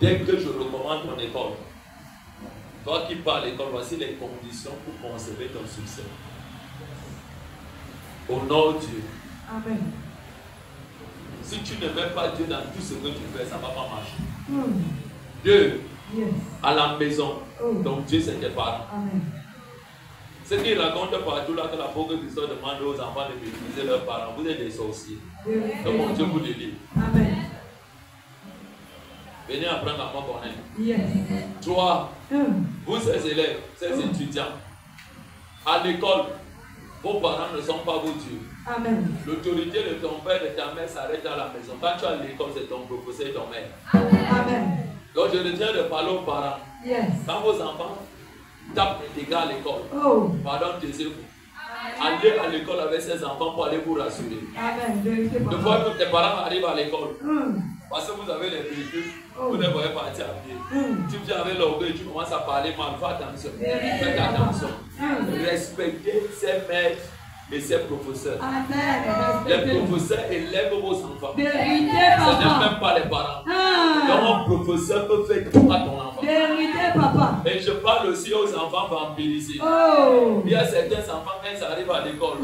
dès que je recommande ton école, toi qui parles à l'école, voici les conditions pour conserver ton succès. Honore Dieu. Amen. Si tu ne mets pas Dieu dans tout ce que tu fais, ça ne va pas marcher. Dieu, à la maison, donc Dieu c'est tes parents. Amen. Ce qu'ils racontent partout là, que la pauvre Christ demande aux enfants de mépriser leurs parents, vous êtes des sorciers. Donc mon Dieu vous délivre. Amen. Venez apprendre à moi connaître. Yes. 3. Vous, ces élèves, ces étudiants, à l'école, vos parents ne sont pas vos dieux. Amen. L'autorité de ton père et de ta mère s'arrête à la maison. Quand tu es à l'école, c'est ton professeur et ton maître. Amen. Donc je retiens de parler aux parents. Yes. Quand vos enfants tapent des dégâts à l'école, pardon, taisez-vous. Allez à l'école avec ses enfants pour aller vous rassurer. Amen. De fois que tes parents arrivent à l'école, parce que vous avez les véhicules, vous les voyez partir à pied. Tu viens avec l'orgueil, tu commences à parler mal. Fais attention. Faites attention. Respectez ses maîtres et ses professeurs. Amen. Les professeurs élèvent vos enfants. Ce Vérité, n'est papa. même pas les parents. Donc un professeur peut faire tout à ton enfant. Vérité, papa. Et je parle aussi aux enfants vampirisés. Il y a certains enfants, quand ils arrivent à l'école,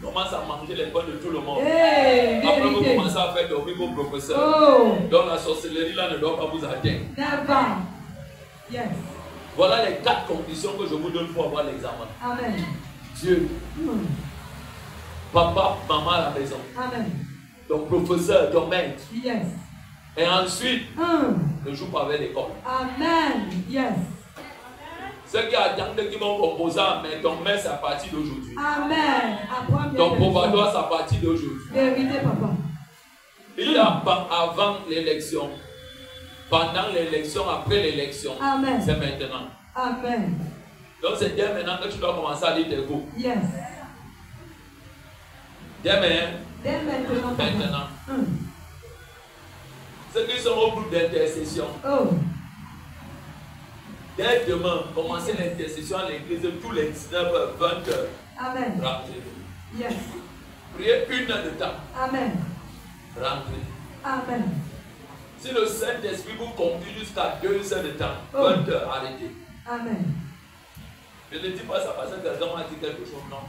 commencent à manger les pains de tout le monde. Après, vous commencez à faire dormir vos professeurs. Donc la sorcellerie là ne doit pas vous atteindre. Yes. Voilà les 4 conditions que je vous donne pour avoir l'examen. Amen. Dieu, papa, maman à la maison. Amen. Donc professeur, ton maître. Yes. Et ensuite, ne joue pas avec l'école. Amen. Yes. Ceux qui attendent qui vont composer, mais ton maître, c'est à partir d'aujourd'hui. Amen. Ton probatoire, c'est à partir d'aujourd'hui. Vérité, papa. Il y a avant l'élection, pendant l'élection, après l'élection. C'est maintenant. Amen. Donc c'est dès maintenant que tu dois commencer à lire tes cours. Yes. Dès maintenant. Maintenant. Ceux qui sont au groupe d'intercession. Dès demain, commencez l'intercession à l'église tous les 19h, 20h. Amen. Rentrez. Yes. Priez 1 heure de temps. Amen. Rentrez. Amen. Si le Saint-Esprit vous conduit jusqu'à 2 heures de temps, 20h, arrêtez. Amen. Je ne dis pas ça parce que quelqu'un m'a dit quelque chose, non.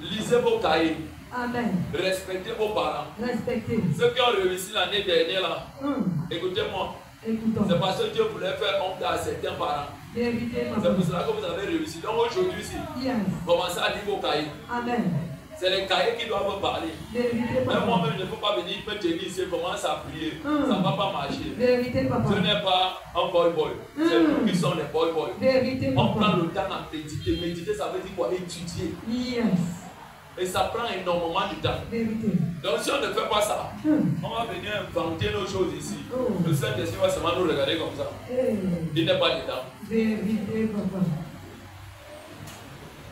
Lisez vos cahiers. Amen. Respectez vos parents. Respectez. Ceux qui ont réussi l'année dernière là, écoutez-moi. C'est parce que Dieu voulait faire honte à certains parents. C'est pour cela que vous avez réussi. Donc aujourd'hui, commencez à lire vos cahiers. Amen. C'est les cahiers qui doivent parler. Même moi-même, je ne peux pas venir me tenir ici et commencer à prier. Ça ne va pas marcher. Je n'ai pas un boy-boy. C'est nous qui sommes les boy-boys. On prend le temps à méditer. Méditer, ça veut dire quoi? Étudier. Yes. Et ça prend énormément de temps. Donc si on ne fait pas ça, on va venir inventer nos choses ici. Le Saint-Esprit va seulement nous regarder comme ça. Il n'est pas dedans.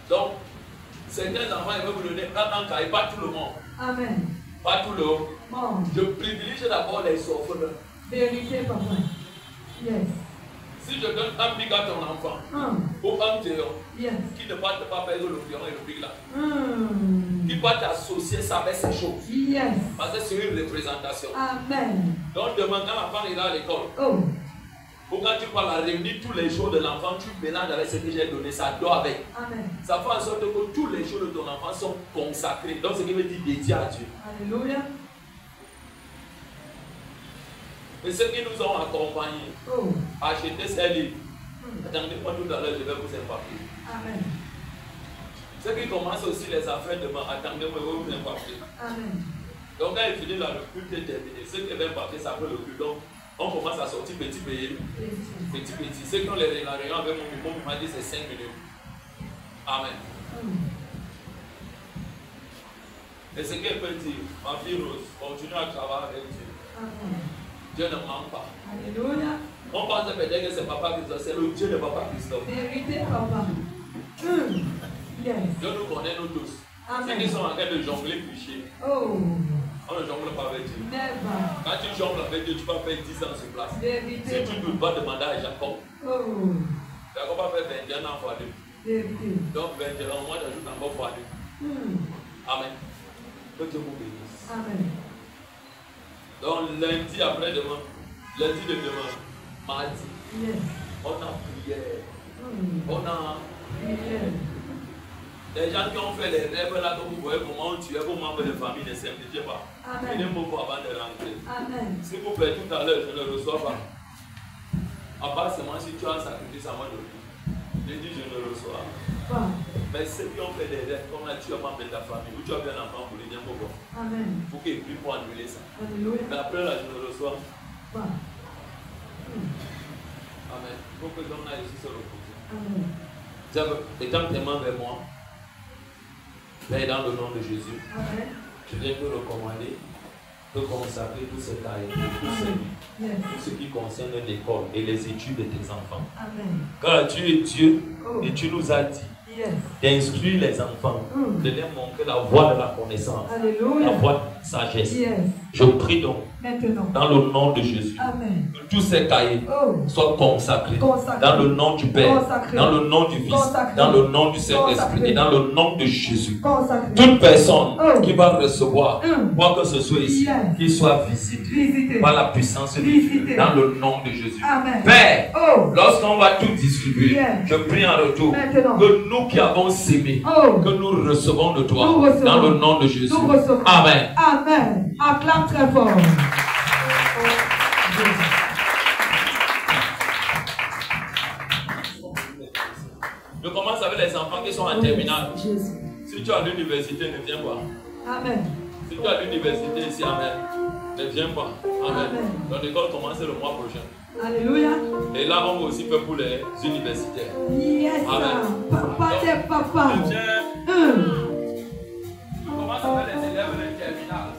Donc, certains enfants, ils veulent vous donner un cahier, pas tout le monde. Amen. Pas tout le monde. Je privilégie d'abord les orphelins. Vérité, papa. Yes. Si je donne un bic à ton enfant, ou un théon, qui ne va pas faire le pion et le bic là, qui va t'associer ça avec ces choses. Yes. Parce que c'est une représentation. Amen. Donc demain, quand l'enfant ira à l'école, ou quand tu parles à réunir tous les jours de l'enfant, tu mélanges avec ce que j'ai donné, ça doit avec. Amen. Ça fait en sorte que tous les jours de ton enfant sont consacrés. Donc ce qui veut dire dédié à Dieu. Alléluia. Et ceux qui nous ont accompagnés, achetez ces livres. Attendez-moi tout à l'heure, je vais vous impartir. Amen. Ceux qui commencent aussi les affaires demain, attendez-moi, je vais vous impartir. Amen. Donc quand il finit là, le culte est terminé. Ceux qui viennent partir, ça après le culte. Donc on commence à sortir petit. Ceux qui ont la réunion avec mon m'a dit c'est 5 minutes. Amen. Et ce qu'elle peut dire, ma fille Rose, continue à travailler avec Dieu. Amen. Dieu ne ment pas. Alléluia. On pense peut-être que c'est Papa Christophe, c'est le Dieu de Papa Christophe. Vérité, papa. Yes. Dieu nous connaît, nous tous. Amen. Ceux qui sont en train de jongler, fichier. On ne jongle pas avec Dieu. Never. Quand tu jongles avec Dieu, tu vas faire 10 ans sur place. Vérité. Si tu ne doutes pas demander à Jacob. Jacob va faire 21 ans fois 2. Vérité. Donc 21 ans, moi j'ajoute encore fois 2. Amen. Que Dieu vous bénisse. Amen. Donc lundi après-demain, lundi de demain, mardi, Yes. on a prière. On a les gens qui ont fait les rêves là que vous voyez comment on tuait vos membres de famille, ne simplifiez pas. Prenez mon mot avant de rentrer. Amen. S'il vous plaît, tout à l'heure, je ne le reçois pas. À part seulement si tu as un sacrifice à moi de lui. Je dis je ne le reçois pas. Mais ceux qui ont fait des rêves, comme là tu as un membre de ta famille, ou tu as bien un enfant pour lui dire pourquoi. Amen. Il faut qu'il prie pour annuler ça. Alléluia. Mais après là, je ne le reçois pas. Amen. Il faut que l'on aille ici se reposer. Amen. Étant témoin vers moi, Père, dans le nom de Jésus, Amen. je viens te recommander de consacrer tout ce cahier, tout ce qui concerne l'école et les études de tes enfants. Amen. Car tu es Dieu et tu nous as dit d'instruire les enfants, de leur montrer la voie de la connaissance, Alléluia. la voie de la sagesse. Yes. Je prie donc, maintenant, dans le nom de Jésus, Amen. que tous ces cahiers soient consacrés, dans le nom du Père, dans le nom du Fils, dans le nom du Saint-Esprit et dans le nom de Jésus. Toute personne qui va recevoir, quoi que ce soit ici, qu'il soit visité par la puissance de Dieu, dans le nom de Jésus. Amen. Père, lorsqu'on va tout distribuer, je prie en retour que nous qui avons sémé, que nous recevons de toi, dans le nom de Jésus. Amen. Amen. Acclame très fort. Je commence avec les enfants qui sont en terminale. Si tu es à l'université, ne viens pas. Amen. Si tu es à l'université ici, amen, ne viens pas. Amen. Donc l'école commence le mois prochain. Alléluia. Et là, on va aussi faire pour les universitaires. Yes. Amen. Papa de papa. Je commence avec les élèves de terminale.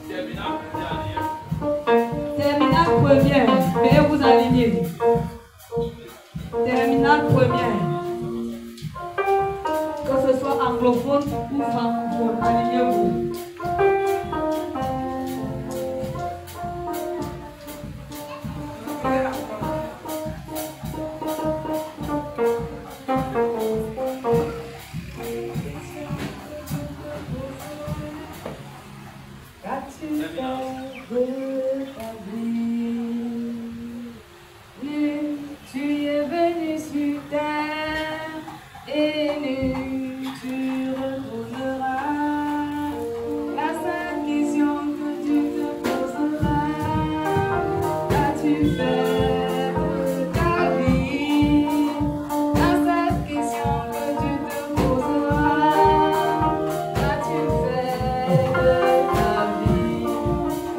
Terminale première. Veuillez vous aligner. Terminale première. Que ce soit anglophone ou francophone, alignez-vous. Tu es venu sur terre et nu tu retourneras. La seule question que tu te poseras, qu'as-tu fait de ta vie? La seule question que tu te poseras, qu'as-tu fait de ta vie?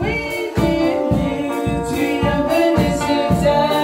Oui, tu es venu sur terre.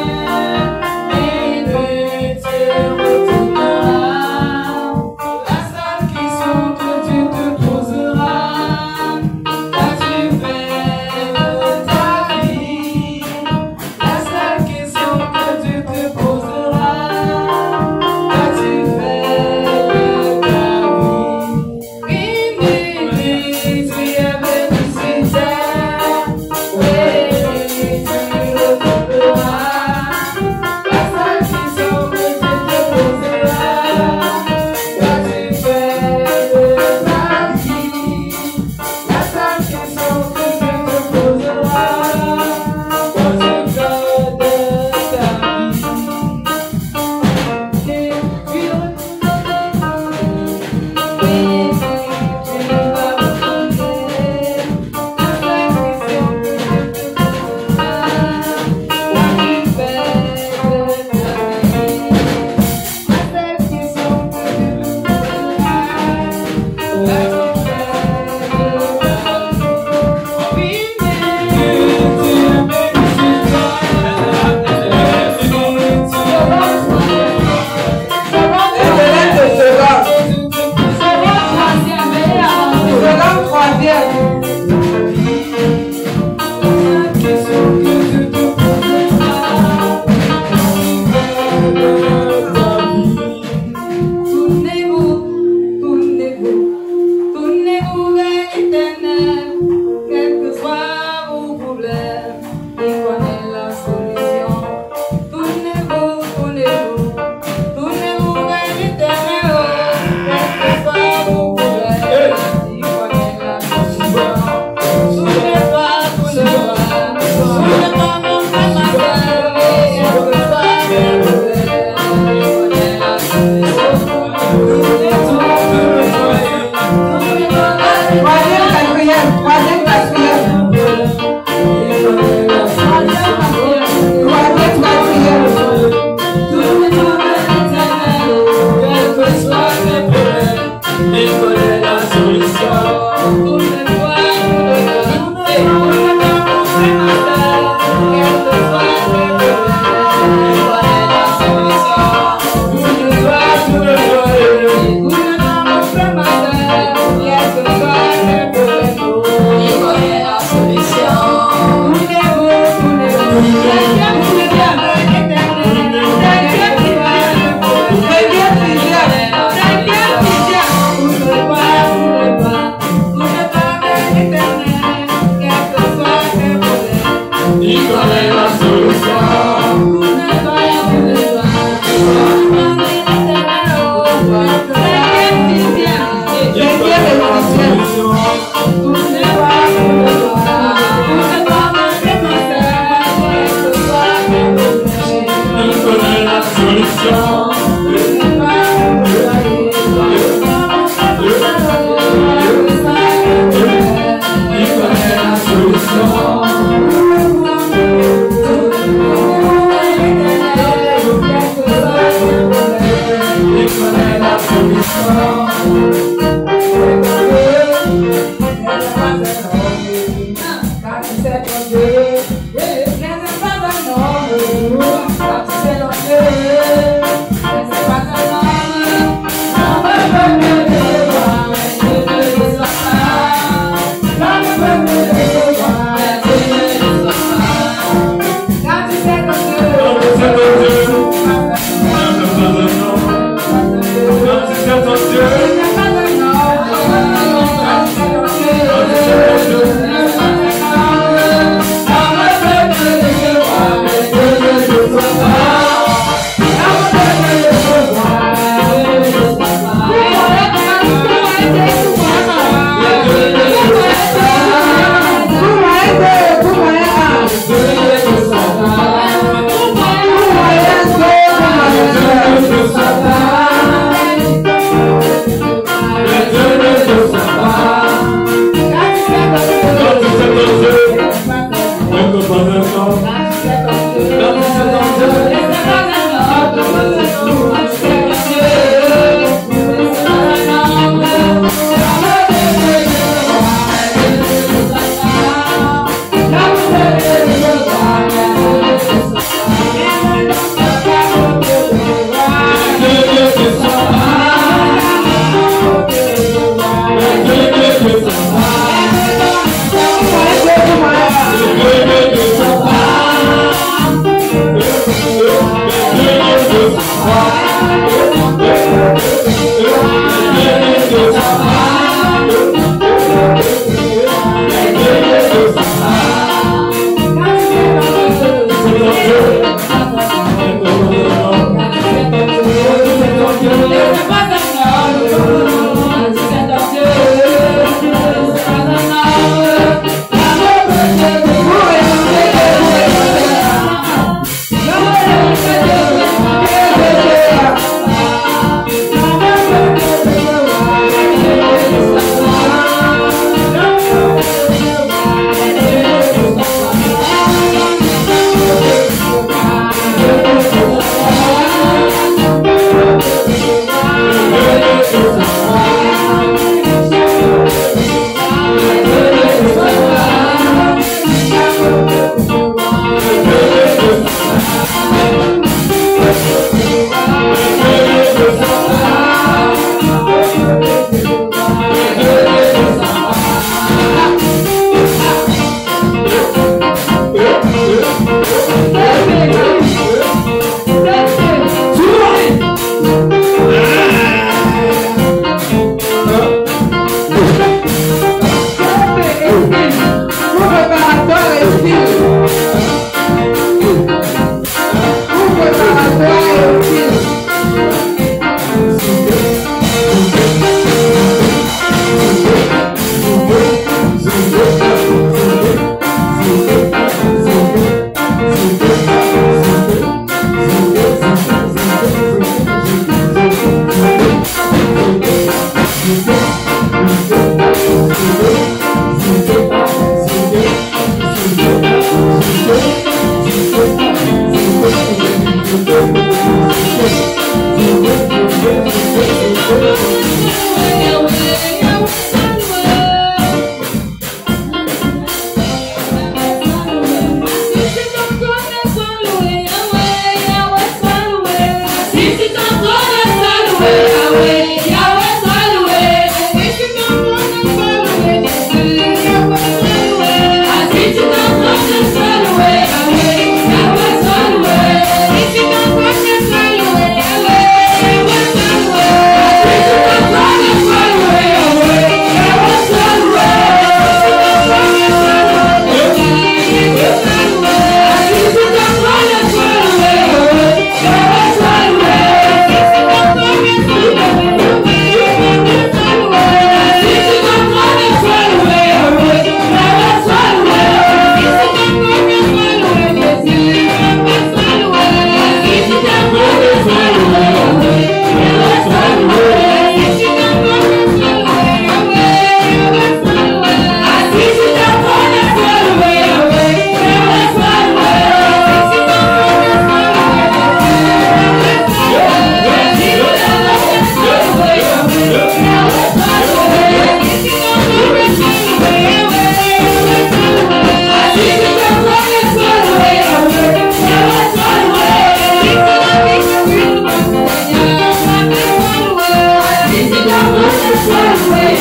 Thank you.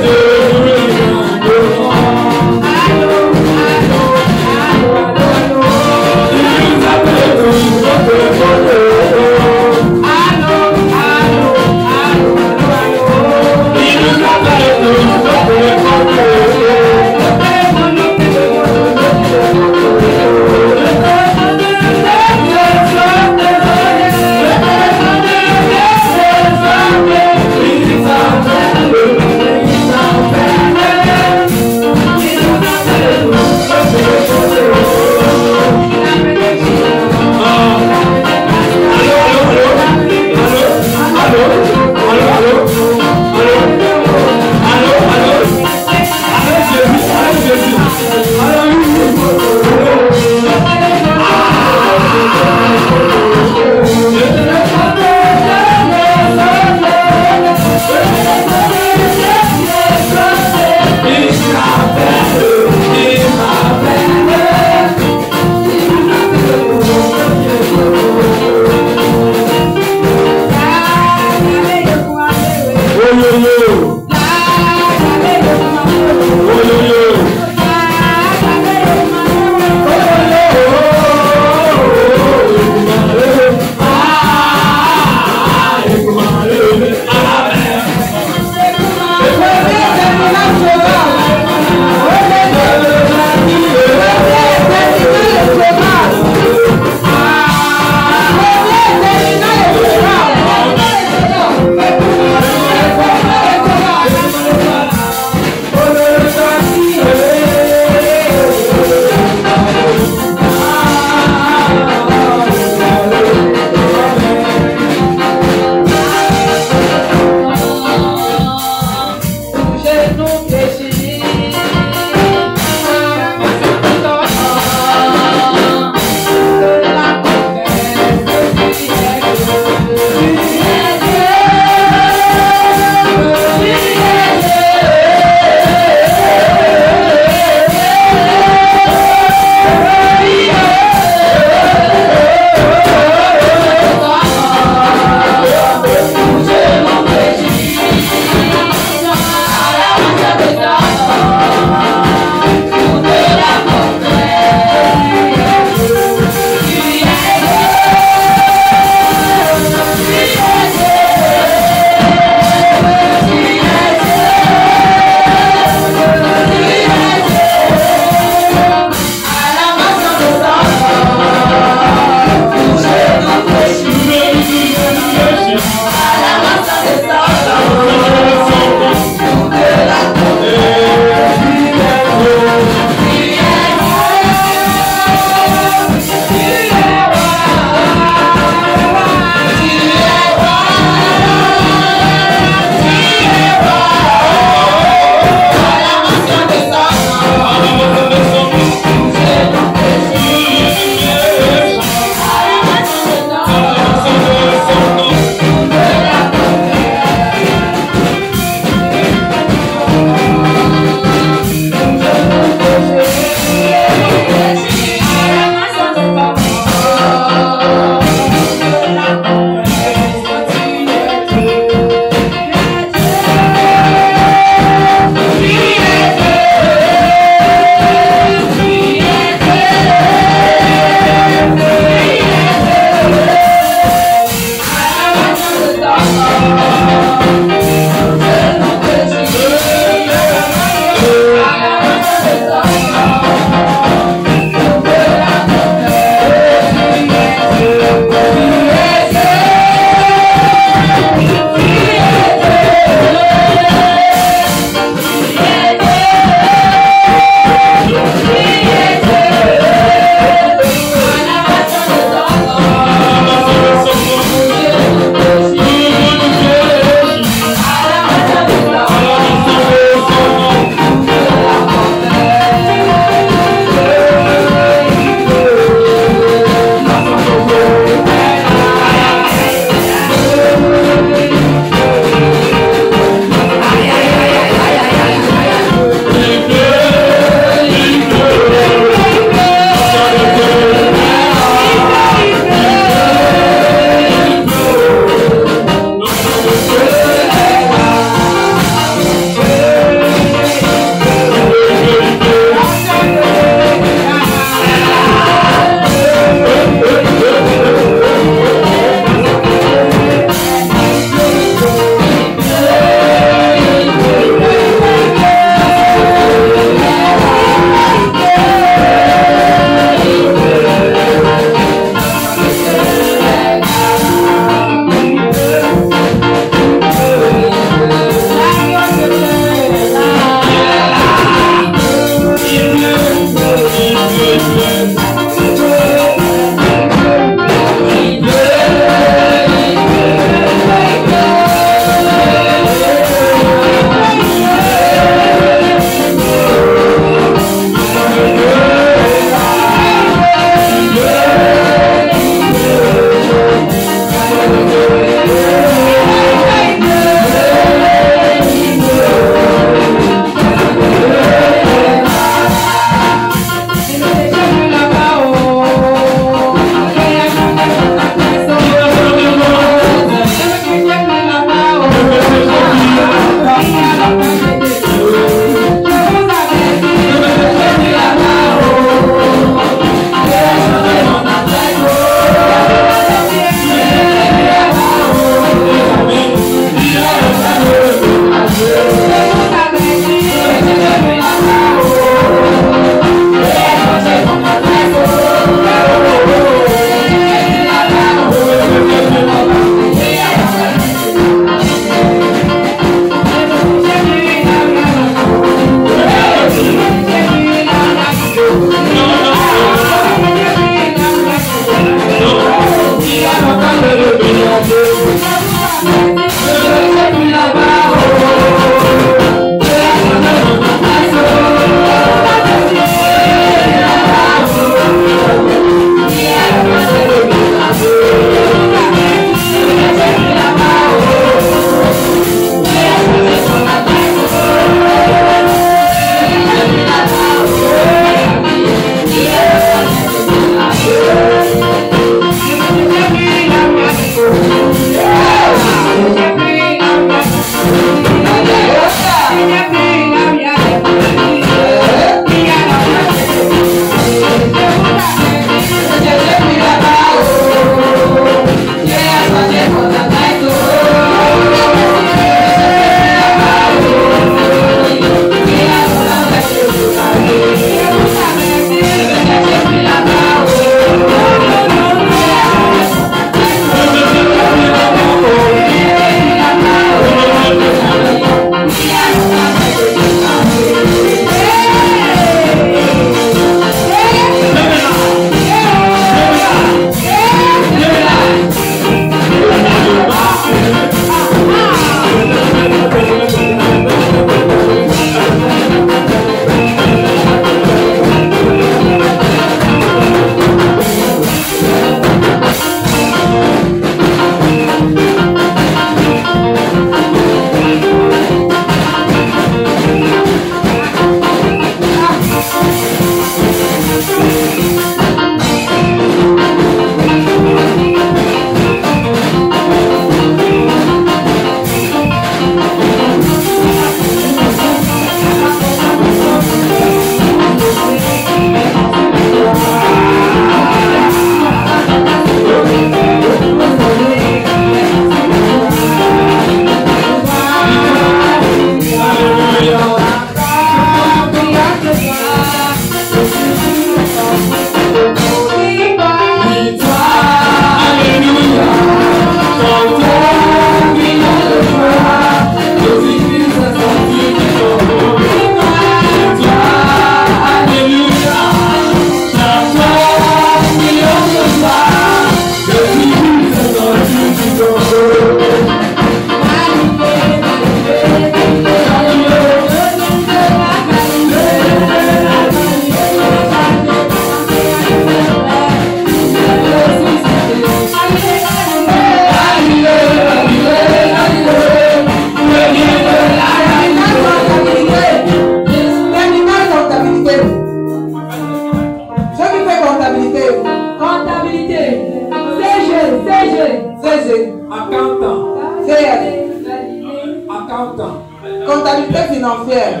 financière.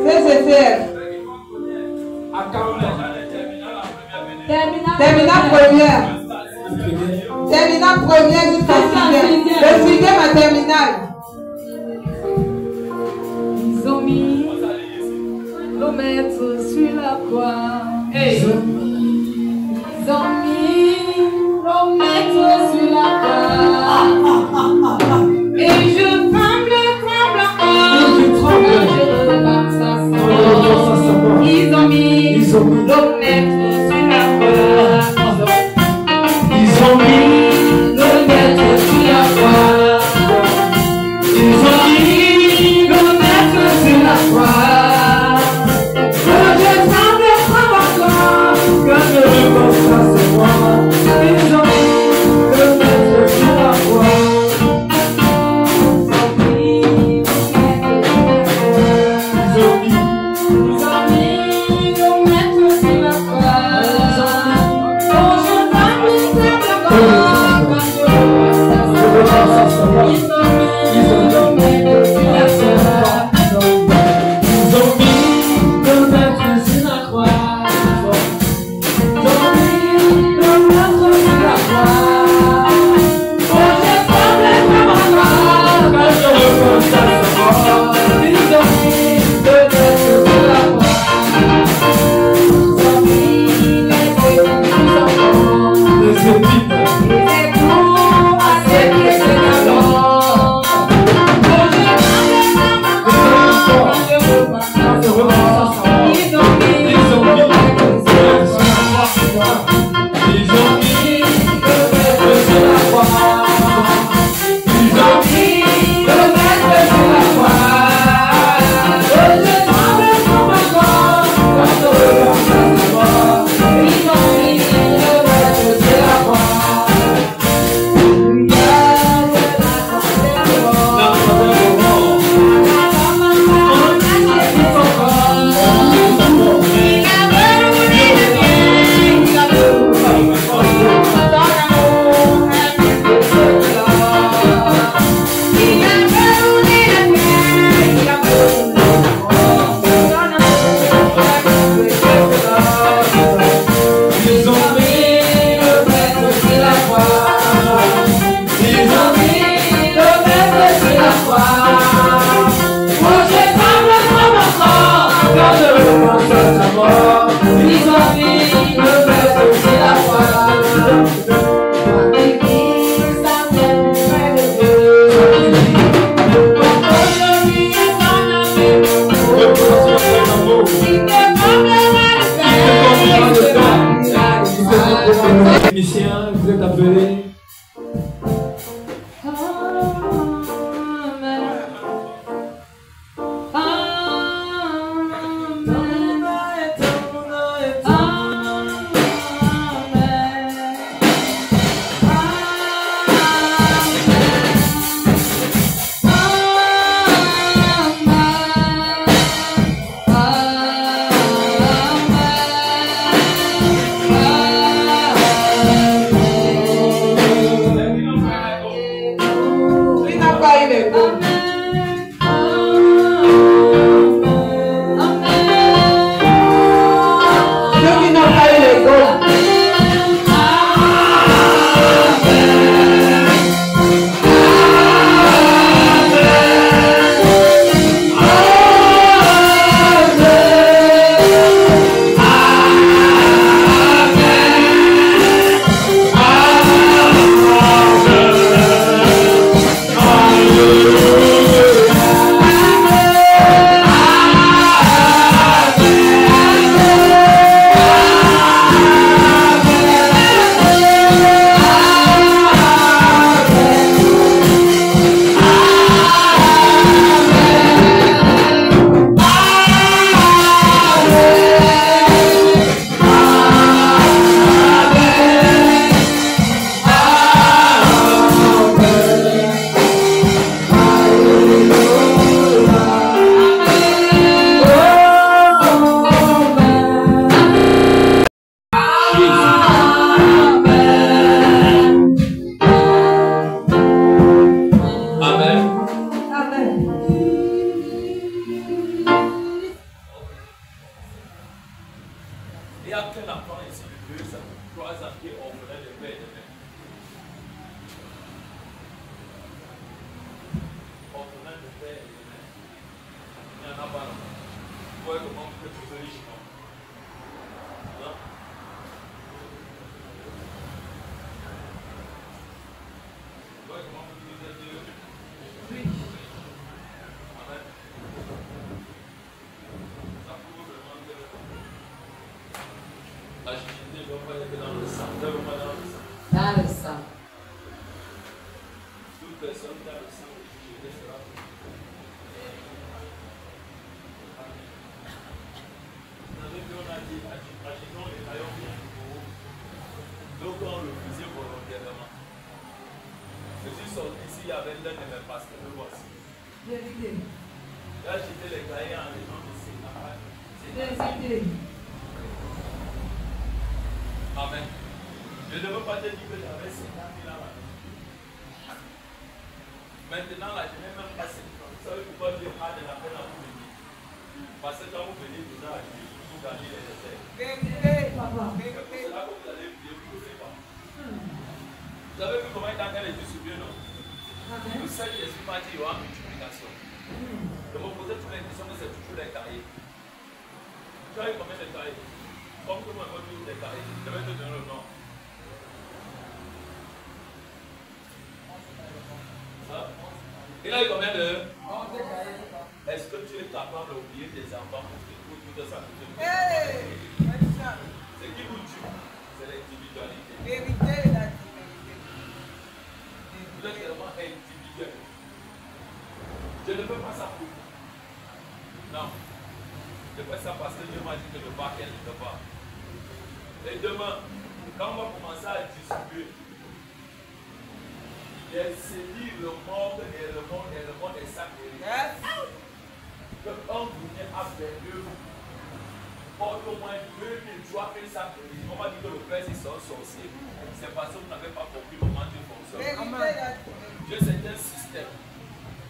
CCCF. Terminale première. Terminale première jusqu'à 6e. Le 6e à terminale. Ils ont mis nos maîtres sur la croix. Ils ont mis nos maîtres sur la croix. Et je tremble encore. Je regarde sa sang. Ils ont mis nos maîtres sur la croix. Ils ont mis nos maîtres sur la croix. Ils ont mis nos maîtres sur la croix. Oh, je tremble encore quand je repense à ce moment. Ils ont mis nos maîtres sur la croix. Ils ont mis nos maîtres sur la croix. Oh, je tremble encore quand je repense à ce moment. Ils ont mis nos maîtres sur la croix. Ils ont mis nos maîtres sur la croix. Ils ont mis nos maîtres sur la croix. Oh, je tremble encore quand je repense à ce moment. Ils ont mis nos maîtres sur la croix. Ils ont mis les écrous à ses pieds de l'avant. Oh, je tremble encore quand je repense à ce moment. Ils ont mis nos maîtres sur la croix. Ils ont mis nos maîtres sur la croix. Ils ont mis nos maîtres sur la croix. Oh, je tremble encore quand je repense à ce moment. Ils ont mis nos maîtres sur la croix. Technicien, vous êtes appelé. Lui n'a pas eu les dons. Ceux qui n'ont pas eu les dons. Amen. Il y a qu'un enfant ici de 2 ans, 3 ans qui est orphelin de père et de mère. Orphelin de père et de mère. Il n'y en a pas là. Vous voyez comment vous êtes riche, non? Non? Vous voyez comment vous êtes riche? Amen. Ça prouve vraiment que la chichité ne doit pas être dans le sang. Ne doit pas dans le sang. Dans le sang. Toute personne dans le sang de chichité sera prise. Vous savez qu'on a dit, agitons les rayons bien pour vous. Donc on le faisait volontairement. Je suis sorti ici, il y avait l'un de mes pasteurs, le voici. Là, j'étais les cahiers en raison de ces camarades. Amen. Je ne veux pas te dire que j'avais 50 000 ans. Maintenant, là, je n'ai même pas 50 ans. Vous savez pourquoi Dieu a de la peine à vous venir? Parce que quand vous venez déjà, vous gagnez les essais. C'est pour cela que vous allez prier, vous ne savez pas. Vous avez vu comment il a gagné les distribués, non? Vous savez, l'esprit m'a dit qu'il y aura une multiplication. Je me posais toutes les questions, mais c'est toujours les cahiers. Tu as eu combien de cahiers? Comme tout le monde veut des cahiers, je vais te donner le nom. Il a eu combien de? Est-ce que tu es capable d'oublier tes enfants pour tout ça? C'est qui vous tue? C'est l'individualité. Vous êtes tellement individuel. Je ne veux pas ça pour vous. Non. Je fais ça parce que Dieu m'a dit que le bac est le pas. Et demain, quand on va commencer à distribuer, il y a saisi le monde et le monde est sacré. Que quand vous venez à Berlin, porte au moins 2000, 3000 sacrés. On va dire que le Père c'est un sorcier. C'est parce que vous n'avez pas compris comment Dieu fonctionne. Dieu c'est un système.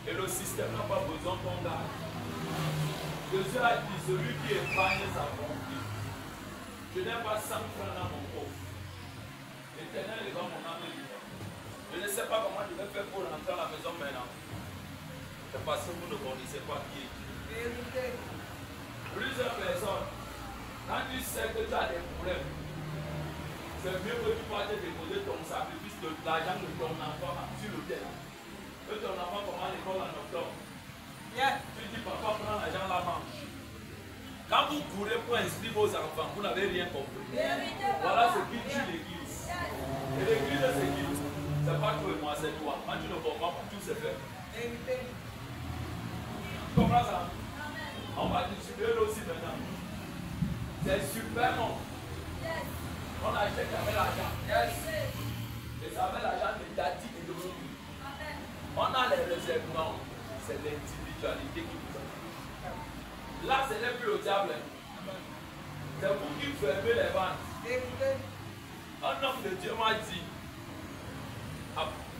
Et le système n'a pas besoin qu'on garde. Jésus a dit, celui qui épargne sa bonté. Je n'ai pas 100 francs dans mon coffre. L'Éternel est dans mon âme libre. Je ne sais pas comment je vais faire pour rentrer à la maison maintenant. C'est parce que vous ne connaissez pas qui est qui. Plusieurs personnes, quand tu sais que tu as des problèmes, c'est mieux que tu partes déposer ton sacrifice de l'argent de ton enfant sur le terre. Que ton enfant commence l'école en octobre. Tu dis, papa, prends l'argent, la manche. Quand vous courez pour inscrire vos enfants, vous n'avez rien compris. Voilà ce qui tue l'église. Et l'église, c'est qui? C'est pas toi et moi, c'est toi. Quand tu ne comprends pas, tout se fait. Tu comprends ça? On va distribuer aussi maintenant. C'est super bon. On achète avec l'argent. Et ça avec l'argent de Dati et de Roumi. On a les réserves. C'est l'individualité qui vous a. Là, ce n'est plus le diable. C'est vous qui fermez les vannes. Un homme de Dieu m'a dit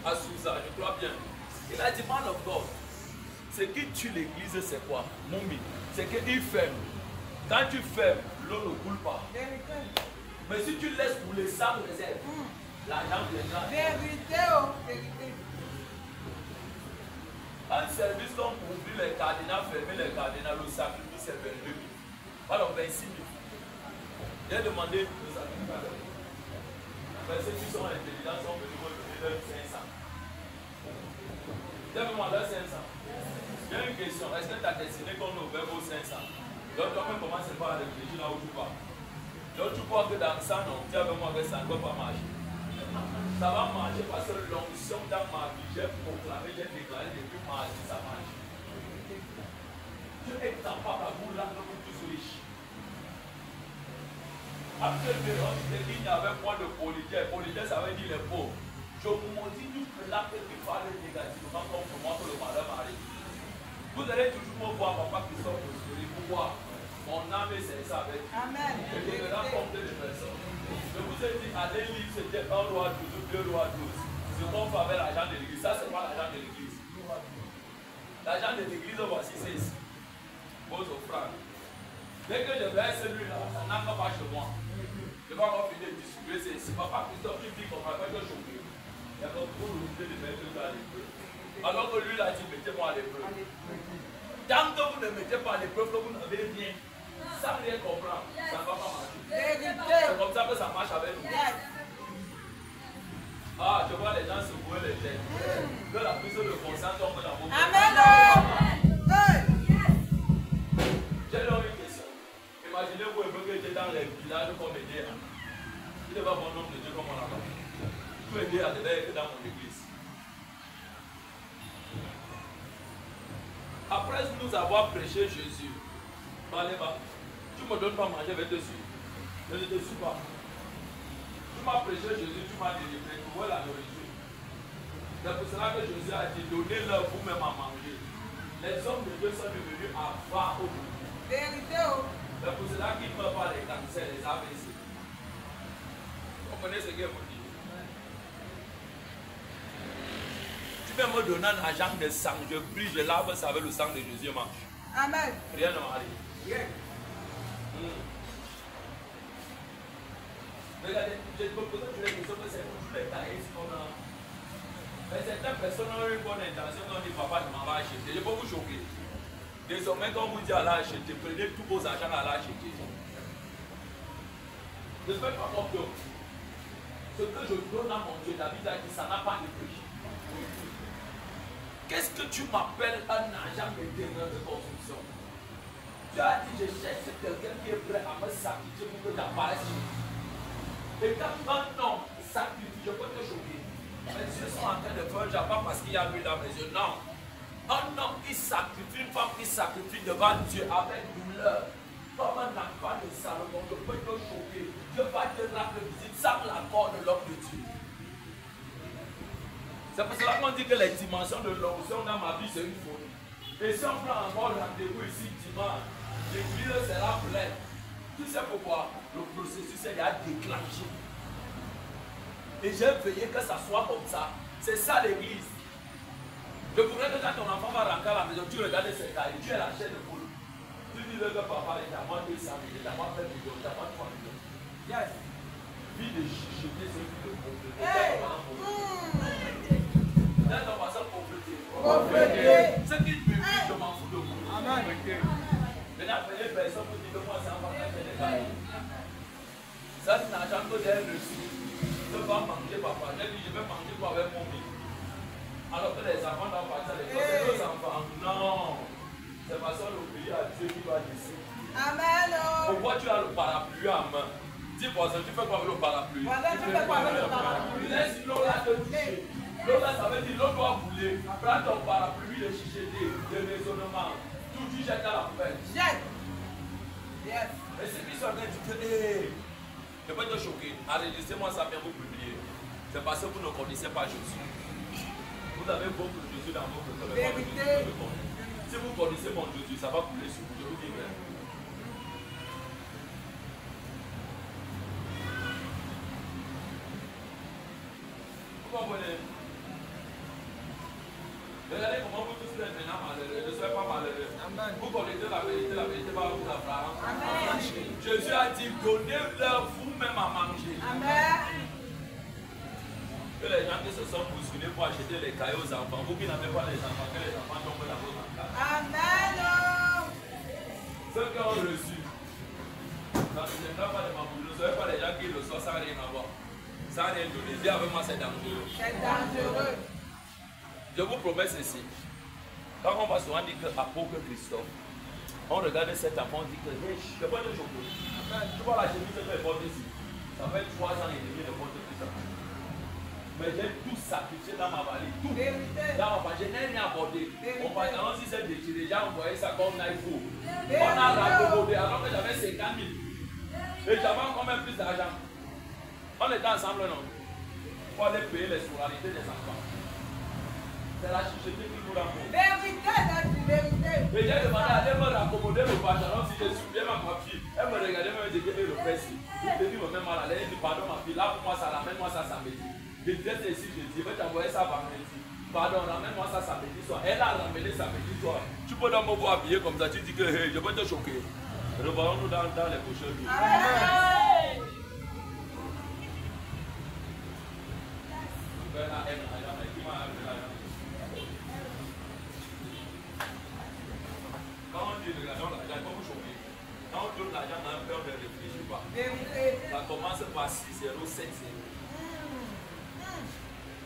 à Souza, je crois bien. Il a dit, man of God, ce qui tue l'église, c'est quoi? Moumi. C'est qu'il ferme. Quand tu fermes, l'eau ne coule pas. Mais si tu laisses couler sans réserve, l'argent viendra. Vérité. Un service comme pour ouvrir les cardinals, fermer les cardinals, le sacrifice est 22 000. Alors 26 000. J'ai demandé le sacrifice. Mais ceux qui sont intelligents sont venus me donner leur 500. Donne-moi leur 500. J'ai une question. Est-ce que tu as destiné qu'on ouvre vos 500? Donc toi-même commence pas à réfléchir là où tu vas. Donc tu crois que dans ça, non, tu as vraiment que ça ne va pas marcher. Ça va marcher parce que l'onction dans ma vie, j'ai proclamé, j'ai déclaré depuis mardi, ça marche. Dieu est capable à vous rendre tous riches. Après le mélange, il n'y avait point de politesse. Politesse, ça veut dire les pauvres. Je vous maudis tout plat qui parle négativement comme pour moi que le malheur m'arrive. Vous allez toujours me voir, papa, qui sort de souris. Pourquoi? Mon âme est sincère avec vous. Amen. Et je me rends compte des personnes. Je vous ai dit, allez lire, c'était 1 roi 12 ou 2 rois 12. Ce qu'on fait avec l'argent de l'église, ça c'est pas l'argent de l'église. L'argent de l'église, voici, c'est ici. Vos offrandes. Dès que je verrai celui-là, ça n'entre pas chez moi. Je vais encore finir de distribuer, c'est ici. Papa Christophe, tu dis qu'on va faire que choquer. Il y a pas trop l'unité de mettre ça à l'épreuve. Alors que lui, là, dit, mettez-moi à l'épreuve. Tant que vous ne mettez pas à l'épreuve, que vous n'avez rien, sans rien comprendre, ça ne va pas marcher. C'est comme ça que ça marche avec nous. Ah, je vois les gens secouer les têtes. Que la puissance de conscience tombe dans vos cœurs. Amen. J'ai donc une question. Imaginez-vous un peu que j'étais dans les villages comme aider. Il ne va pas mon nom de Dieu comme on a fait. Je peux aider à devenir dans mon église. Après nous avoir prêché Jésus, tu ne me donnes pas à manger, je vais te suivre. Je ne te suis pas. Tu m'as prêché Jésus, tu m'as délivré, tu vois la nourriture. C'est pour cela que Jésus a dit, donnez-leur vous-même à manger. Les hommes de Dieu sont devenus avares au bout. C'est pour cela qu'ils ne meurent pas les cancers, les AVC. Vous comprenez ce que vous dites? Tu peux me donner un argent de sang, je prie, je lave ça avec le sang de Jésus, mange. Amen. Rien ne m'arrive. Regardez, je peux poser toutes les questions que c'est pour tous les caïs qu'on a. Mais certaines personnes ont une bonne intention, on dit papa, je m'en vais acheter. Je peux vous choquer. Désormais, quand on vous dit à l'acheter, prenez tous vos argent à l'acheter. Ne faites pas confiance. Ce que je donne à mon Dieu, David a dit, ça n'a pas de prix. Qu'est-ce que tu m'appelles un argent de terrain de construction? Tu as dit, je cherche quelqu'un qui est prêt à me sacrifier pour que j'apparaisse. Et quand un homme sacrifie, je peux te choquer. Mais Dieu sont en train de faire un Japon parce qu'il y a lui dans mes yeux. Non. Un homme qui sacrifie, une femme qui sacrifie devant Dieu avec douleur, comme un enfant de Salomon, je peux te choquer. Dieu va te rendre visite sans l'accord de l'homme de Dieu. C'est pour cela qu'on dit que les dimensions de l'onction dans ma vie, c'est une folie. Et si on prend encore rendez-vous ici dimanche, l'église sera pleine. Tu sais pourquoi? Le processus est déjà déclenché. Et j'ai veillé que ça soit comme ça. C'est ça l'église. Je voudrais que quand ton enfant va rentrer à la maison, tu regardes ses cahiers, tu es la chaîne de poule. Tu dis que papa est à moi 200 000, il est à moi 1 million, il est à moi 3 millions. Yes. Vie de chuchoter, c'est une vie de pauvreté. Là, on va se pauvreté. Ce qui me dit, je m'en fous de vous. Amen. Maintenant, les personnes me disent que moi, ça va faire des cahiers. Ça, c'est l'argent que j'ai reçu. Je vais manger, papa. J'ai dit, je vais manger quoi avec mon mille. Alors que les enfants doivent partir à l'école. C'est nos enfants. Non. C'est parce que l'obéir à Dieu qui doit décider. Amen. Pourquoi tu as le parapluie en main? Dis pour ça, tu fais quoi avec le parapluie? Tu fais quoi avec le parapluie? Laisse l'eau là te toucher. L'eau là, ça veut dire l'eau doit couler. Prends ton parapluie, le chicheté, le raisonnement. Tout tu jettes à la poubelle. Jette. Yes. Et ceux qui sont en train de dire, je peux te choquer. Enregistrez-moi ça, bien vous publier. C'est parce que vous ne connaissez pas Jésus. Vous avez beaucoup de Jésus dans votre cœur. Si vous connaissez mon Jésus, ça va couler sur vous. Je vous dis bien. Vous comprenez? Regardez comment vous tous êtes maintenant malheureux. Ne soyez pas malheureux. Amen. Vous connaissez la vérité va vous apprendre. Amen. Jésus a dit, donnez-leur vous-même à manger. Amen. Que les gens qui se sont bousculés pour acheter les cailloux aux enfants, vous qui n'avez pas les enfants, que les enfants tombent dans vos encadres. Amen. Ceux qui ont reçu, quand je ne pas de ma bouche, ne soyez pas les gens qui le sont sans rien avoir. Sans rien donner. Dis avec moi, c'est dangereux. C'est dangereux. Je vous promets ceci. Quand on va souvent dire que apôtre Christophe, on regarde cet enfant, on dit que je ne peux pas te choquer. Tu vois la chemise que je porte ici. Ça fait 3 ans et demi de porte Christophe. Mais j'ai tout sacrifié dans ma vallée. Tout. Dans ma vallée, je n'ai rien abordé. Mon pantalon, si c'est déchiré, j'ai envoyé ça comme Naïfou. On a raccommodé alors que j'avais 50 000. Et j'avais encore même plus d'argent. On était ensemble, non? Pour aller payer les scolarités des enfants. C'est la chucheté qui nous rembourse. Vérité, vérité. Et j'ai demandé à elle me raccommoder le pantalon si je suis bien ma fille. Elle me regardait, elle me disait, le presse. Je me me met mal à l'aise, je dis, pardon ma fille, là pour moi ça l'amène, moi ça me dit. Je disais ici, je dis, je vais t'envoyer ça vendredi. Pardon, ramène-moi ça samedi soir. Elle a ramené samedi soir. Tu peux donc me voir habillé comme ça, tu dis que hey, je vais te choquer. Revoyons-nous dans les prochains jours. Quand on dit l'argent, il faut vous choquer. Quand on donne l'argent, on a peur de réfléchir pas. Ça commence par 6, 0, 7, 0.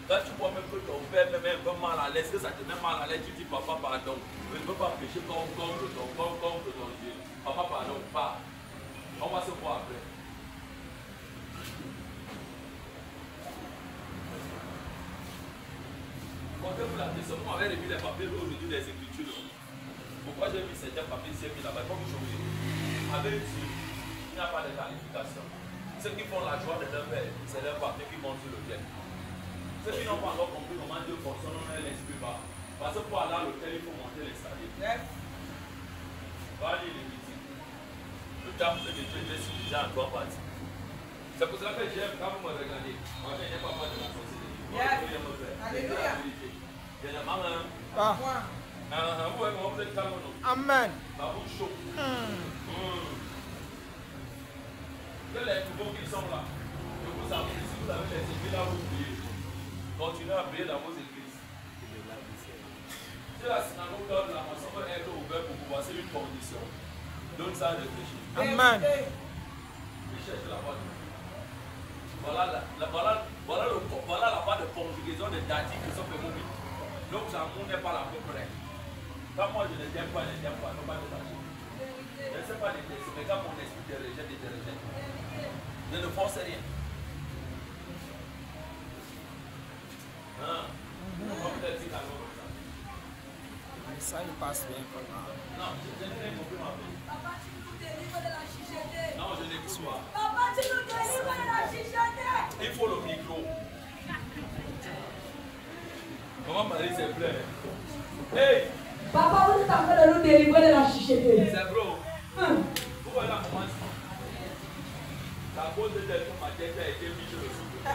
Quand tu vois même que ton père me met un peu mal à l'aise, que ça te met mal à l'aise, tu dis papa pardon. Je ne peux pas pécher comme ton Dieu. Papa pardon, pas. On va se voir après. Comptez-vous la question, vous m'avez remis les papiers aujourd'hui des Écritures. Pourquoi j'ai mis certains papiers, j'ai mis là-bas, comme je vous dis. Avec Dieu, il n'y a pas de qualification. Ceux qui font la joie de leur père, c'est leur papier qui montent sur le ciel. Ceux qui n'ont pas encore compris comment Dieu fonctionne, on ne l'explique pas. Parce que pour aller à l'hôtel, il faut monter l'escalier. Va lire les critiques. Le temple de Dieu est suffisant en trois parties. C'est pour cela que j'aime quand vous me regardez. Moi, je n'ai pas peur de la société. Alléluia. Il y a maman. Vous êtes calme. Amen. Ça vous chauffe. Que les nouveaux qui sont là, je vous avoue, si vous avez les églises là, vous priez. Continuez à prier dans vos églises. Si la synagogue de la maçon peut être ouverte pour pouvoir, c'est une condition. Donne ça à réfléchir. Amen. Il cherche la voie. Voilà la part de conjugaison des datifs qui sont mobiles. Donc, l'amour n'est pas à peu près. Quand moi je ne t'aime pas, je ne t'aime pas, non pas de lâcher. Je ne sais pas les textes, mais quand mon esprit te rejette, il te rejette. Je ne force rien. Ça, il passe bien. Non, je n'ai compris ma vie. Papa, tu nous délivres de la chicheté. Non, je n'écoute pas. Papa, tu nous délivres de la chicheté. Il faut le micro. Comment Marie s'est plaît? Hey! Papa, vous êtes en train de nous délivrer de la chicheté. C'est gros. Pourquoi la maman dit? La cause de tel que ma tête a été mise sur le soupe. La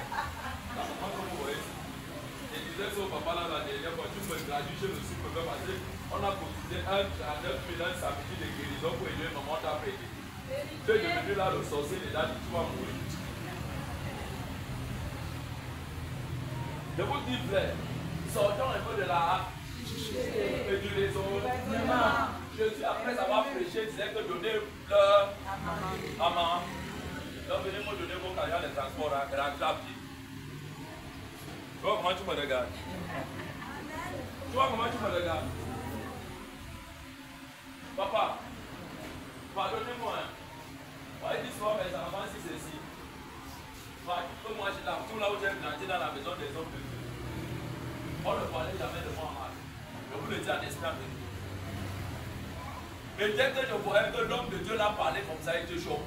maman, comme vous voyez. Je disais ça au papa là la dernière fois, tu me traduis chez le soupe parce qu'on a cotisé à 9 000 ans samedi de guérison pour aider maman t'a prêté. Tu es devenu là le sorcier et là tu vas mourir. Je vous dis frère, sortons un peu de la et du raisonnement. Jésus après avoir prêché disait que donnez leur à maman. Donc venez me donner vos carrières de transport à grave. Tu vois comment tu me regardes? Tu vois comment tu me regardes? Papa, pardonnez-moi. Pourquoi il dit souvent mes enfants si c'est ici? Parce que moi j'ai là, tout là où j'ai grandi dans la maison des hommes de Dieu. On ne parlait jamais de moi en mal. Je vous le dis en esprit avec vous. Mais dès que je voyais que l'homme de Dieu l'a parlé comme ça, il était chaud.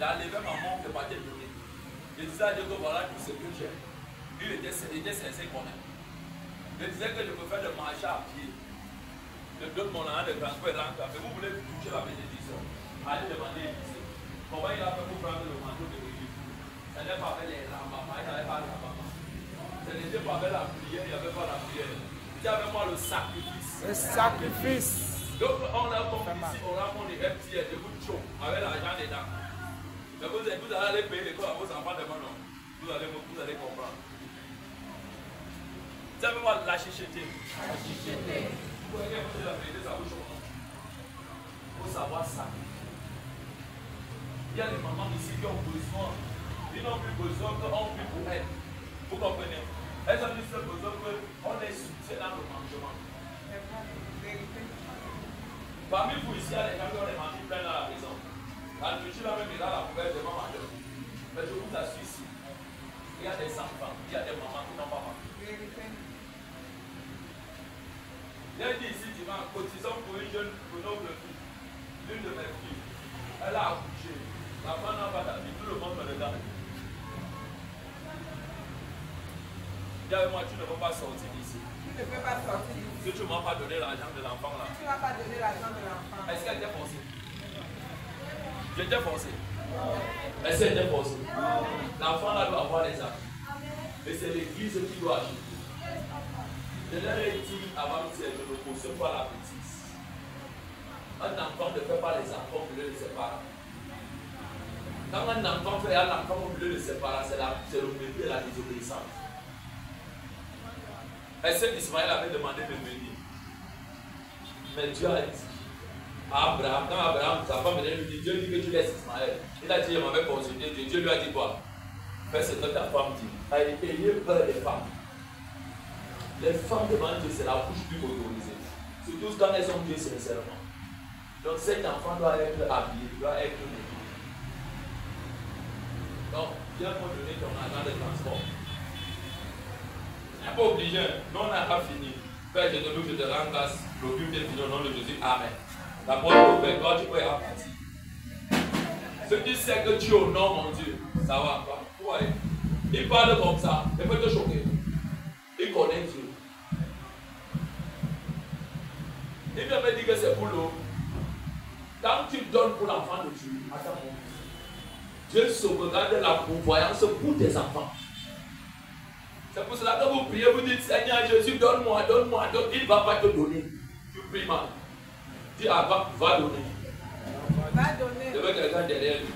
J'ai enlevé ma main de partir de donner. Je disais à Dieu que voilà tout ce que j'ai. Il était sincère quand même. Je disais que je peux faire le marché à pied. Je donne mon argent de transport et rentre. Mais vous voulez toucher la bénédiction. Allez demander ici. Comment il a fait pour prendre le manteau de l'Église? Ce n'est pas avec les rambamans, il n'avait pas de rambamans. Ce n'était pas avec la prière, il n'y avait pas la prière. C'était avec moi le sacrifice. Le sacrifice. Donc on a comme ici, on a mon FTL de vous chaud avec l'argent dedans. Mais vous allez aller payer l'école à vos enfants de maintenant. Vous allez comprendre. C'est avec moi la chicheté. La chicheté. Vous voyez, vous la vérité, ça vous chaud. Il faut savoir ça. Il y a des mamans ici qui ont besoin. Ils n'ont plus besoin qu'on prie pour elles. Vous comprenez? Elles ont juste besoin qu'on les soutienne dans le mangement. Parmi vous ici, il y a des gens qui ont les mangés pleins dans la maison. La nourriture là même est dans la poubelle devant ma gueule. Mais je vous assure ici, il y a des enfants, il y a des mamans qui n'ont pas mangé. J'ai dit ici dimanche, cotisons pour une jeune, pour une autre fille, l'une de mes filles. Elle a accouché. La femme n'a pas d'avis, tout le monde me regarde. Dis avec moi, tu ne peux pas sortir d'ici. Tu ne peux pas sortir d'ici. Si tu ne m'as pas donné l'argent de l'enfant là. Tu ne m'as pas donné l'argent de l'enfant. Est-ce qu'elle était forcée? J'étais forcé. Est-ce qu'elle était forcée? L'enfant là doit avoir les actes. Et c'est l'église qui doit agir. Je leur ai dit avant que je ne cause pas la bêtise. Un enfant ne fait pas les enfants au milieu de ses parents. Quand un enfant fait un enfant au milieu de ses parents, c'est le milieu de la désobéissance. Est-ce qu'Ismaël avait demandé de venir? Mais Dieu a dit à Abraham, quand Abraham, sa femme venait lui dire, Dieu dit que tu laisses Ismaël. Il a dit, je m'avais consulté Dieu. Dieu lui a dit quoi? Fais ce que ta femme dit. Ayez peur des femmes. Les femmes devant Dieu, c'est la bouche plus autorisée. Surtout quand elles ont Dieu sincèrement. Donc cet enfant doit être habillé, doit être nettoyé. Donc, viens me donner ton argent de transport. Tu n'es pas obligé. Non, on n'a pas fini. Père, je te loue, je te rends grâce. L'occupe est fini au nom de Jésus. Amen. La porte est ouverte. Toi, tu peux y repartir. Ce qui sait que tu honores mon Dieu, ça va pas. Ouais. Il parle comme ça. Il peut te choquer. Il connaît Dieu. Il vient me dire que c'est pour l'eau. Quand tu donnes pour l'enfant de Dieu, attends mon Dieu sauvegarde la pourvoyance pour tes enfants. C'est pour cela que vous priez, vous dites Seigneur Jésus, donne-moi, donne-moi, donne. Il ne va pas te donner. Tu pries mal. Dis va donner. Va donner. Je veux quelqu'un derrière lui.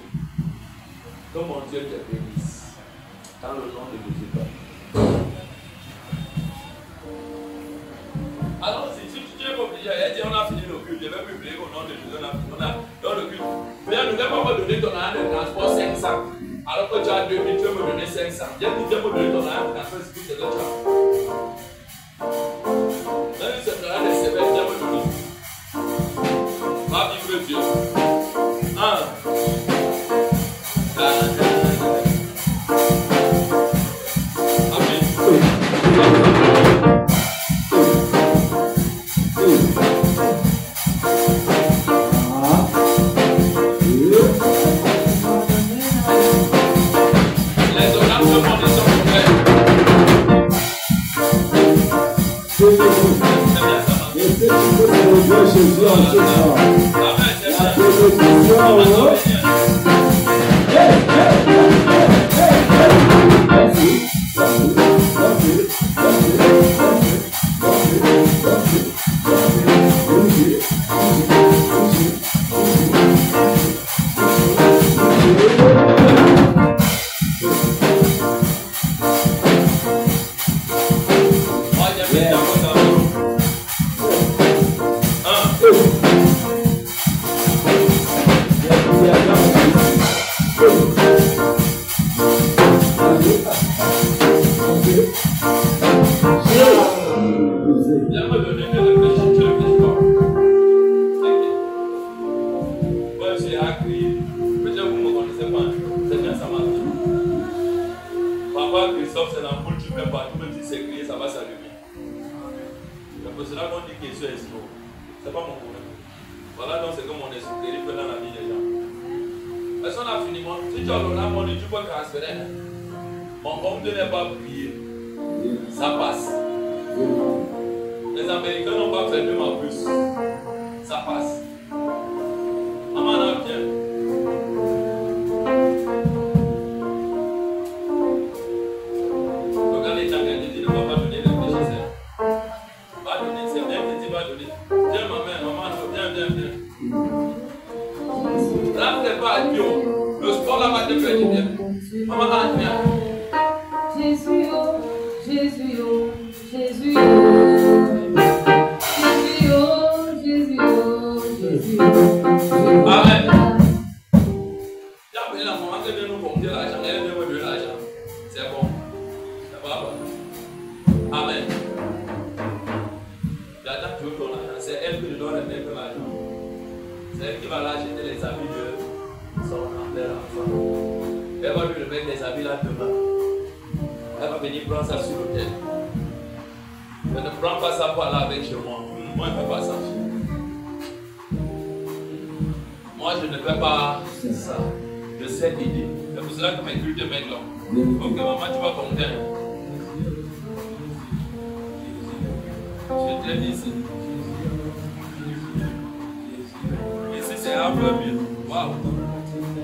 Que mon Dieu te bénisse. Dans le nom de Jésus. Alors, si tu n'es pas obligé, on a fini le culte, je vais plus prier au nom de Jésus. On a dans le culte. Viens, ne vais pas me donner ton argent de transport 500. Alors que tu as 2000, tu veux me donner 500. Viens, tu veux me donner ton argent de transport, c'est ce que tu as. Même si c'est ton argent de sévère, viens me donner. Va vivre Dieu.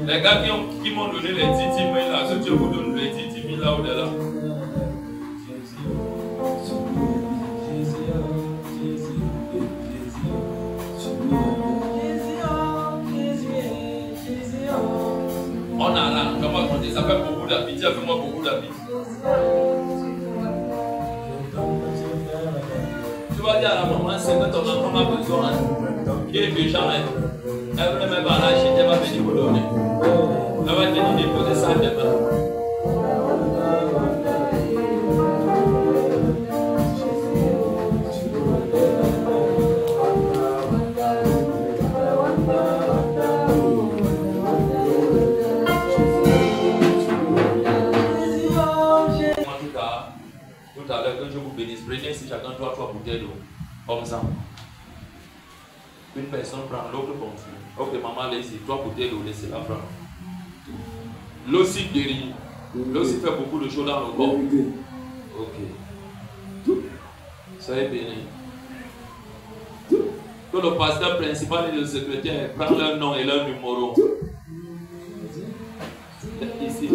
Les gars qui m'ont donné les 10 000 là, que Dieu vous donne les 10 000 là au-delà. tu as fait moi beaucoup d'amis. Tu vas dire à la maman, c'est que ton enfant a besoin. Qui est méchant, elle ne même pas lâcher, elle va venir vous donner. Elle va venir déposer ça demain. Tout à l'heure, que je vous bénisse, prenez si chacun 3 bouteilles d'eau, comme ça. Une personne prend, l'autre confie. Ok, maman, laissez 3 bouteilles d'eau, laissez-la prendre. L'eau aussi guérit. L'eau aussi fait beaucoup de choses dans le corps. Ok. Soyez bénis. Que le pasteur principal et le secrétaire prennent leur nom et leur numéro. Ici.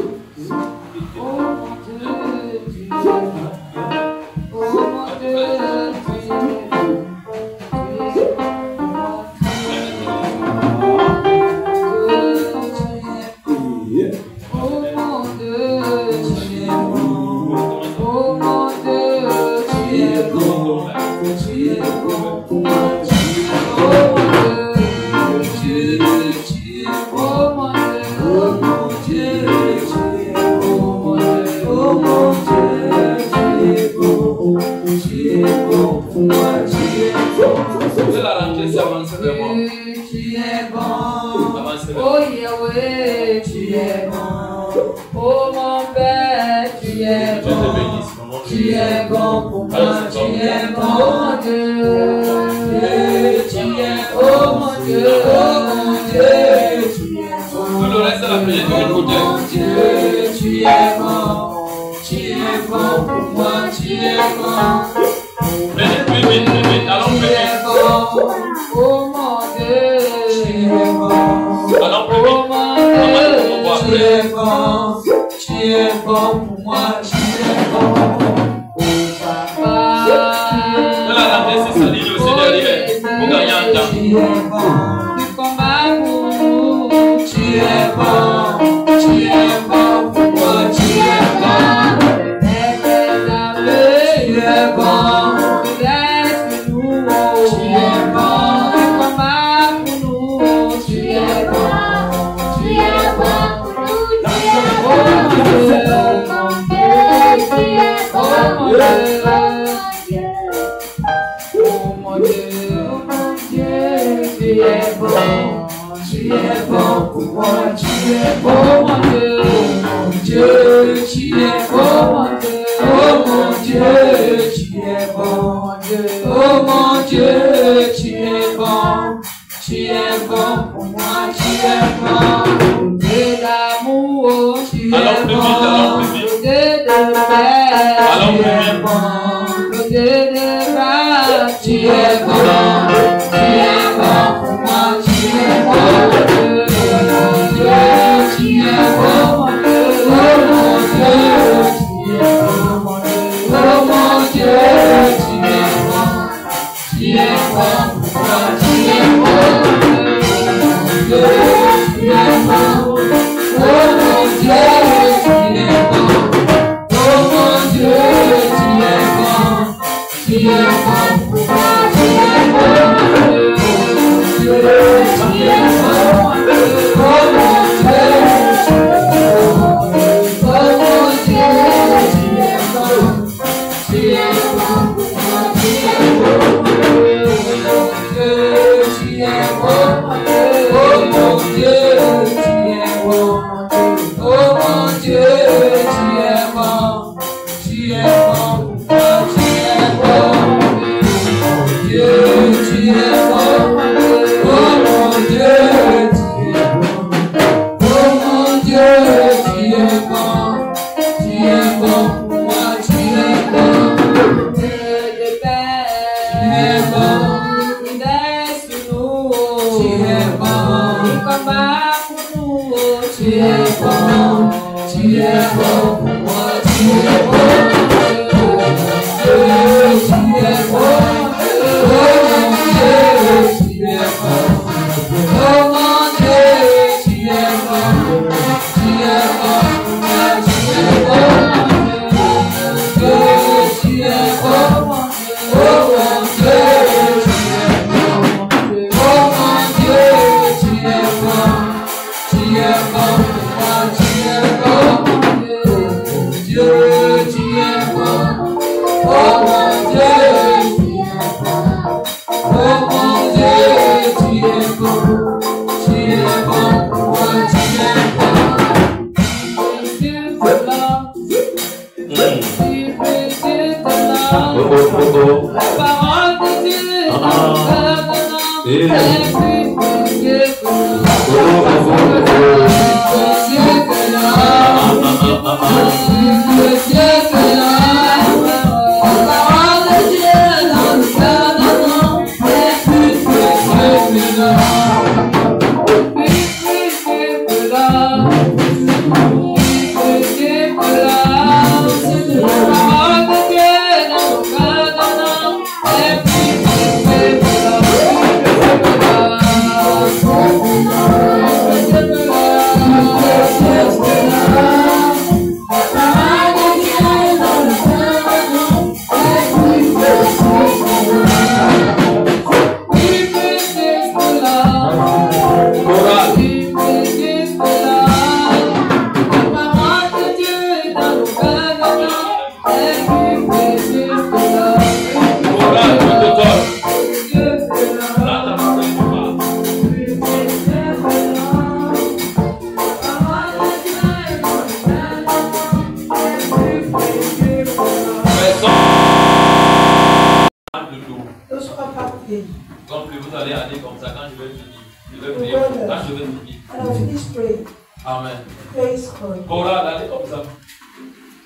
Donc vous allez aller comme ça quand je vais finir. Je vais prier. Quand je vais finir. And I'll finish praying. Amen. Praise God. Chorale, allez comme ça.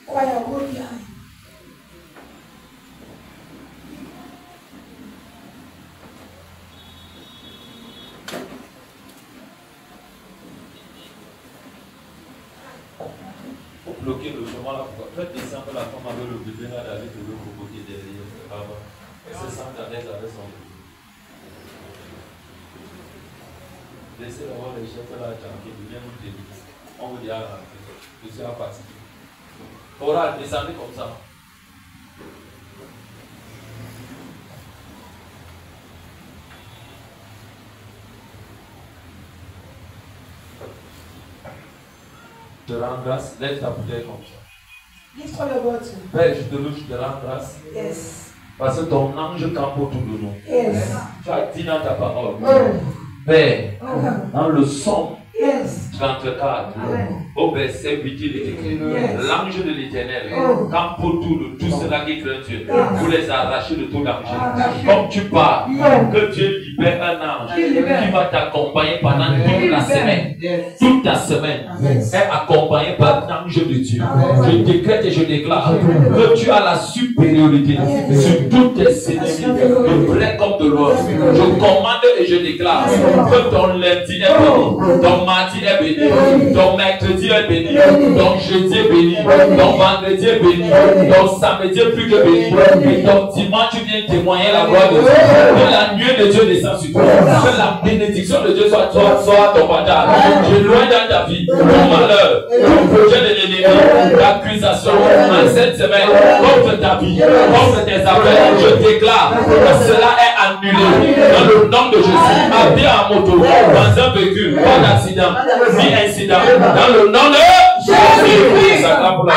Choir, go behind. Pour bloquer le chemin là, faites descendre la femme avec le bébé là d'aller de l'autre côté derrière. Elle se sent à l'aise avec son bébé. Laissez avoir les chefs là qui viennent nous délivrer. On vous dira que c'est à partir. Chorale, descendez comme ça. Je te rends grâce, lève ta bouteille comme ça. Lift all your bottle. Père, je te rends grâce. Yes. Parce que ton ange campe autour de nous. Yes. Tu as dit dans ta parole. Oh. Père, Oh. dans le Somme Yes. 34, au verset 8, il est écrit, l'ange de l'Éternel campe autour de tous ceux-là qui craignent Dieu pour les arracher de tout danger. Comme tu parles, que Dieu libère un ange qui va t'accompagner pendant toute la semaine. Toute ta semaine est accompagnée par l'ange de Dieu. Je décrète et je déclare que tu as la supériorité sur tous tes ennemis, de près comme de loin. Je commande et je déclare que ton lundi est béni, ton mardi est béni, ton mercredi est béni, ton jeudi est béni, ton vendredi est béni, ton samedi est plus que béni, et ton dimanche tu viens témoigner la gloire de Dieu. Que la nuée de Dieu descend sur toi, que la bénédiction de Dieu soit ton partage. Je loin dans ta vie tout malheur, tout projet de l'ennemi, l'accusation en cette semaine contre ta vie, contre tes affaires. Je déclare que cela est annulé dans le nom de Jésus. Habillé en moto, dans un véhicule, pas d'accident, ni incident, dans le nom de Jésus. Ça pour la